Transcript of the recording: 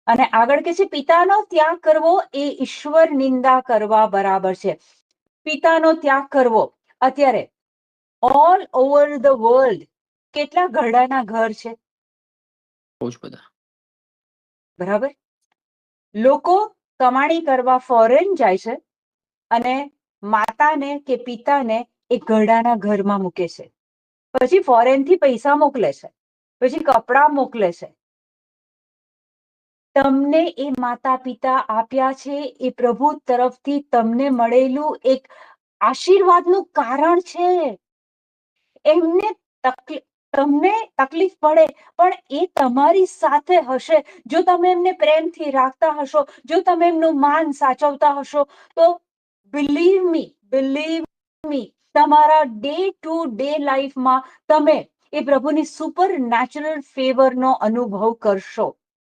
અને આગળ કે છે પિતાનો ત્યાગ કરવો એ ઈશ્વર નિંદા કરવા બરાબર છે. પિતાનો ત્યાગ કરવો. અત્યારે ઓલ ઓવર ધ વર્લ્ડ કેટલા ઘરડાના ઘર છે, બહુ જ બધા. બરાબર. લોકો કમાણી કરવા ફોરેન જાય છે અને માતાને કે પિતાને એ ઘરડાના ઘરમાં મૂકે છે, પછી ફોરેન થી પૈસા મોકલે છે, પછી કપડા મોકલે છે. તમને એ માતા પિતા આપ્યા છે એ પ્રભુ તરફથી તમને મળેલું એક આશીર્વાદનું કારણ છે. એમને તમને તકલીફ પડે પણ એ તમારી સાથે હશે. જો તમે એમને પ્રેમથી રાખતા હશો, જો તમે એમનું માન સાચવતા હશો, તો બિલીવ મી તમારા ડે ટુ ડે લાઈફમાં તમે એ પ્રભુની સુપર નેચરલ ફેવરનો અનુભવ કરશો.